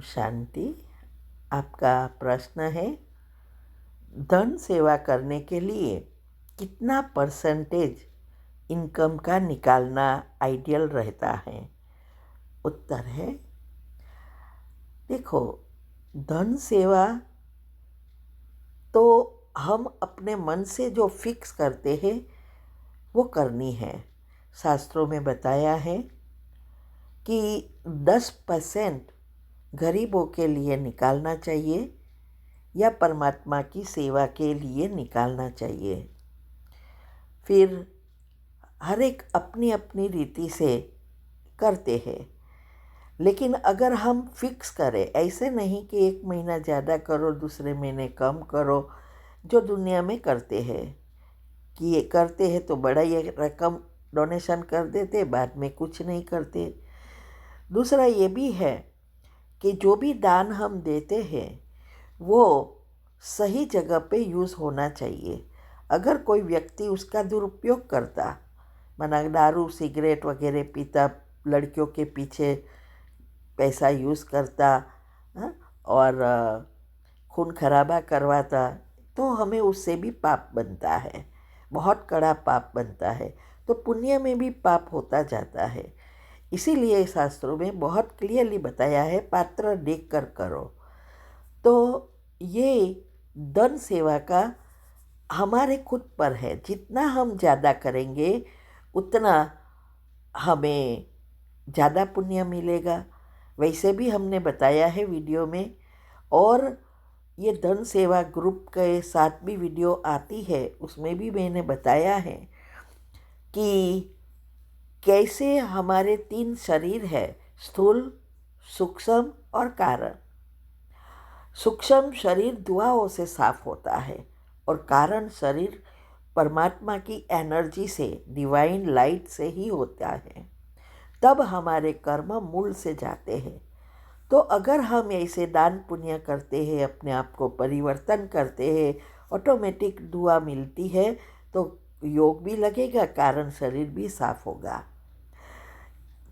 शांति। आपका प्रश्न है, धन सेवा करने के लिए कितना परसेंटेज इनकम का निकालना आइडियल रहता है? उत्तर है, देखो, धन सेवा तो हम अपने मन से जो फिक्स करते हैं वो करनी है। शास्त्रों में बताया है कि 10% गरीबों के लिए निकालना चाहिए या परमात्मा की सेवा के लिए निकालना चाहिए। फिर हर एक अपनी अपनी रीति से करते हैं, लेकिन अगर हम फिक्स करें, ऐसे नहीं कि एक महीना ज़्यादा करो दूसरे महीने कम करो, जो दुनिया में करते हैं कि ये करते हैं तो बड़ा ये रकम डोनेशन कर देते, बाद में कुछ नहीं करते। दूसरा ये भी है कि जो भी दान हम देते हैं वो सही जगह पे यूज़ होना चाहिए। अगर कोई व्यक्ति उसका दुरुपयोग करता, माना दारू सिगरेट वगैरह पीता, लड़कियों के पीछे पैसा यूज़ करता, हाँ, और खून खराबा करवाता, तो हमें उससे भी पाप बनता है, बहुत कड़ा पाप बनता है। तो पुण्य में भी पाप होता जाता है। इसीलिए शास्त्रों में बहुत क्लियरली बताया है, पात्र देख कर करो। तो ये धन सेवा का हमारे खुद पर है। जितना हम ज़्यादा करेंगे उतना हमें ज़्यादा पुण्य मिलेगा। वैसे भी हमने बताया है वीडियो में, और ये धन सेवा ग्रुप के साथ भी वीडियो आती है, उसमें भी मैंने बताया है कि कैसे हमारे 3 शरीर है, स्थूल, सूक्ष्म और कारण। सूक्ष्म शरीर दुआओं से साफ होता है और कारण शरीर परमात्मा की एनर्जी से, डिवाइन लाइट से ही होता है। तब हमारे कर्म मूल से जाते हैं। तो अगर हम ऐसे दान पुण्य करते हैं, अपने आप को परिवर्तन करते हैं, ऑटोमेटिक दुआ मिलती है, तो योग भी लगेगा, कारण शरीर भी साफ होगा।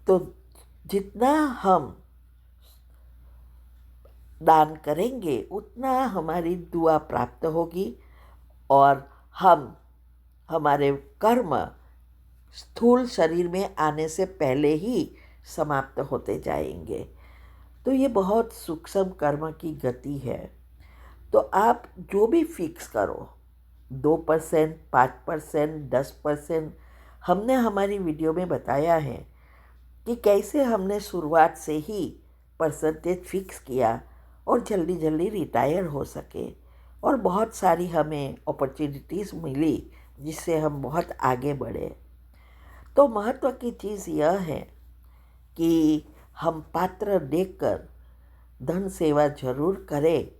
तो जितना हम दान करेंगे उतना हमारी दुआ प्राप्त होगी और हम हमारे कर्म स्थूल शरीर में आने से पहले ही समाप्त होते जाएंगे। तो ये बहुत सूक्ष्म कर्म की गति है। तो आप जो भी फिक्स करो, 2%, 5%, 10%, हमने हमारी वीडियो में बताया है कि कैसे हमने शुरुआत से ही परसेंटेज फिक्स किया और जल्दी जल्दी रिटायर हो सके, और बहुत सारी हमें अपॉर्चुनिटीज़ मिली जिससे हम बहुत आगे बढ़े। तो महत्व की चीज़ यह है कि हम पात्र देखकर धन सेवा जरूर करें,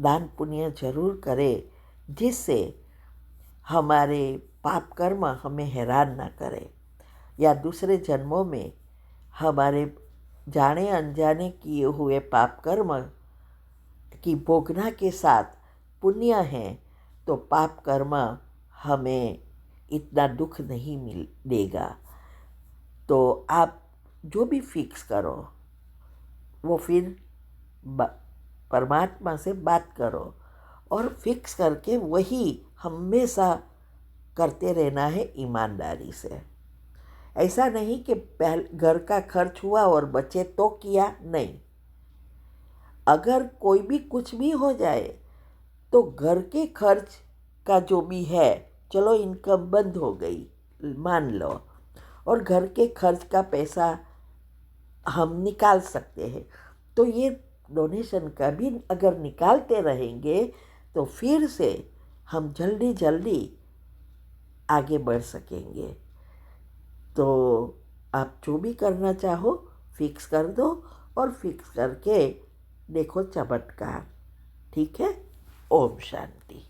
दान पुण्य जरूर करें, जिससे हमारे पाप कर्म हमें हैरान ना करे, या दूसरे जन्मों में हमारे जाने अनजाने किए हुए पाप कर्म की भोगना के साथ पुण्य है, तो पाप कर्म हमें इतना दुख नहीं मिल देगा। तो आप जो भी फिक्स करो वो फिर परमात्मा से बात करो और फिक्स करके वही हमेशा करते रहना है ईमानदारी से। ऐसा नहीं कि घर का खर्च हुआ और बचे तो किया, नहीं। अगर कोई भी कुछ भी हो जाए तो घर के खर्च का जो भी है, चलो इनकम बंद हो गई मान लो, और घर के खर्च का पैसा हम निकाल सकते हैं, तो ये डोनेशन का भी अगर निकालते रहेंगे तो फिर से हम जल्दी जल्दी आगे बढ़ सकेंगे। तो आप जो भी करना चाहो फिक्स कर दो और फिक्स करके देखो चमत्कार। ठीक है। ओम शांति।